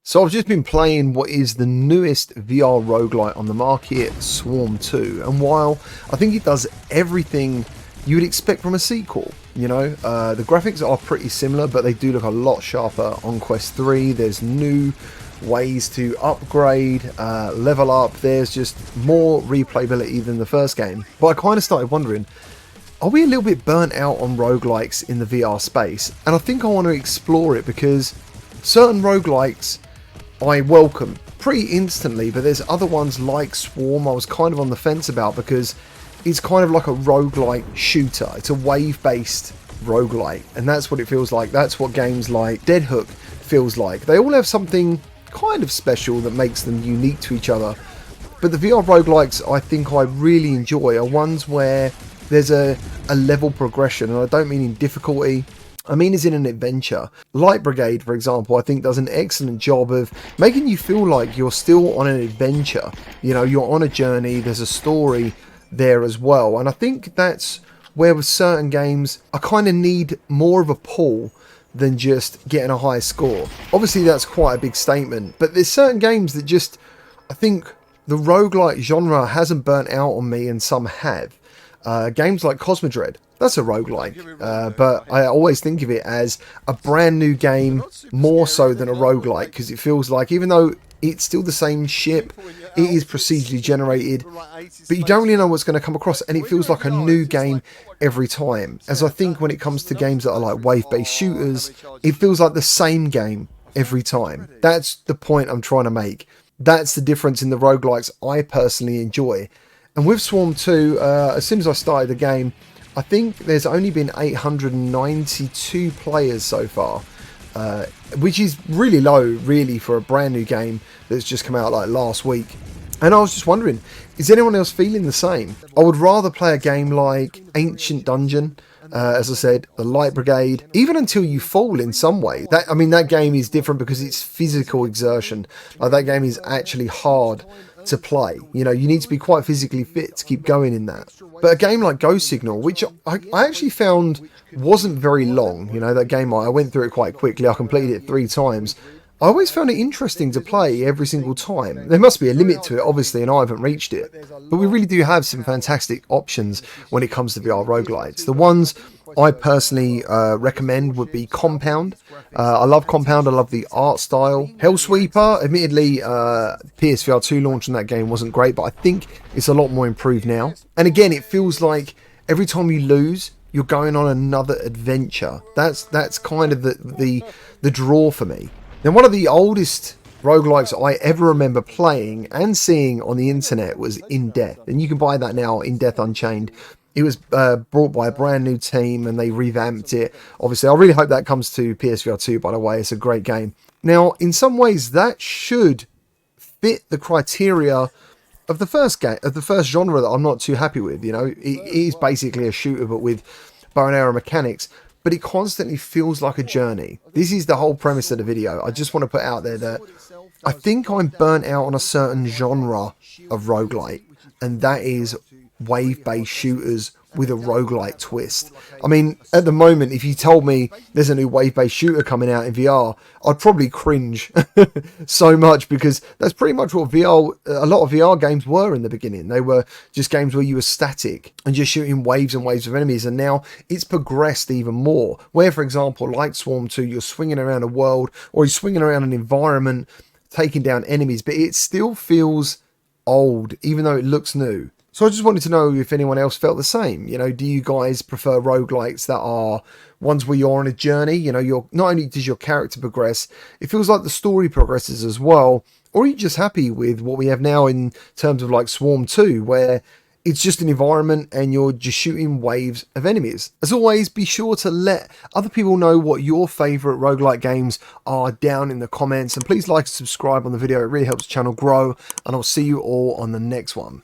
So I've just been playing what is the newest VR roguelite on the market, Swarm 2, and while I think it does everything you would expect from a sequel, you know, the graphics are pretty similar, but they do look a lot sharper on Quest 3. There's new ways to upgrade, level up, there's just more replayability than the first game. But I kind of started wondering, are we a little bit burnt out on roguelikes in the VR space? And I think I want to explore it because certain roguelikes I welcome pretty instantly, but there's other ones like Swarm I was kind of on the fence about because it's kind of like a roguelike shooter. It's a wave-based roguelike, and that's what it feels like. That's what games like Dead Hook feels like. They all have something kind of special that makes them unique to each other. But the VR roguelikes I think I really enjoy are ones where there's a level progression, and I don't mean in difficulty, I mean as in an adventure. Light Brigade, for example, I think does an excellent job of making you feel like you're still on an adventure. You know, you're on a journey, there's a story there as well. And I think that's where with certain games, I kind of need more of a pull than just getting a high score. Obviously that's quite a big statement, but there's certain games that just, I think the roguelike genre hasn't burnt out on me and some have. Games like Cosmodread, that's a roguelike, but I always think of it as a brand new game more so than a roguelike, because it feels like, even though it's still the same ship, it is procedurally generated, but you don't really know what's going to come across, and it feels like a new game every time. As I think when it comes to games that are like wave-based shooters, it feels like the same game every time. That's the point I'm trying to make. That's the difference in the roguelikes I personally enjoy. And with Swarm 2, as soon as I started the game, I think there's only been 892 players so far, which is really low, really, for a brand new game that's just come out like last week. And I was just wondering, is anyone else feeling the same? I would rather play a game like Ancient Dungeon, as I said, the Light Brigade, even Until You Fall in some way. That game is different because it's physical exertion. Like, that game is actually hard to play. You know, you need to be quite physically fit to keep going in that. But a game like Ghost Signal, which I actually found wasn't very long, you know, that game, I went through it quite quickly. I completed it 3 times. I always found it interesting to play every single time. There must be a limit to it, obviously, and I haven't reached it. But we really do have some fantastic options when it comes to VR roguelites. The ones I personally recommend would be Compound. I love Compound, I love the art style. Hellsweeper, admittedly, PSVR 2 launch on that game wasn't great, but I think it's a lot more improved now. And again, it feels like every time you lose, you're going on another adventure. That's kind of the draw for me. Now, one of the oldest roguelikes I ever remember playing and seeing on the internet was In Death, and you can buy that now, In Death Unchained. It was brought by a brand new team and they revamped it. Obviously, I really hope that comes to PSVR 2, by the way. It's a great game. Now, in some ways, that should fit the criteria of the first game, of the first genre that I'm not too happy with. You know, it is basically a shooter, but with bow and arrow mechanics. But it constantly feels like a journey. This is the whole premise of the video. I just want to put out there that I think I'm burnt out on a certain genre of roguelite, and that is wave-based shooters with a roguelite twist. I mean, at the moment, if you told me there's a new wave-based shooter coming out in VR, I'd probably cringe so much, because that's pretty much what a lot of VR games were in the beginning. They were just games where you were static and just shooting waves and waves of enemies, and now it's progressed even more, where, for example, like Swarm 2, you're swinging around a world, or you're swinging around an environment, taking down enemies, but it still feels old, even though it looks new. So I just wanted to know if anyone else felt the same. You know, do you guys prefer roguelikes that are ones where you're on a journey? You know, you're not only does your character progress, it feels like the story progresses as well. Or are you just happy with what we have now in terms of like Swarm 2, where it's just an environment and you're just shooting waves of enemies? As always, be sure to let other people know what your favourite roguelike games are down in the comments. And please like and subscribe on the video. It really helps the channel grow. And I'll see you all on the next one.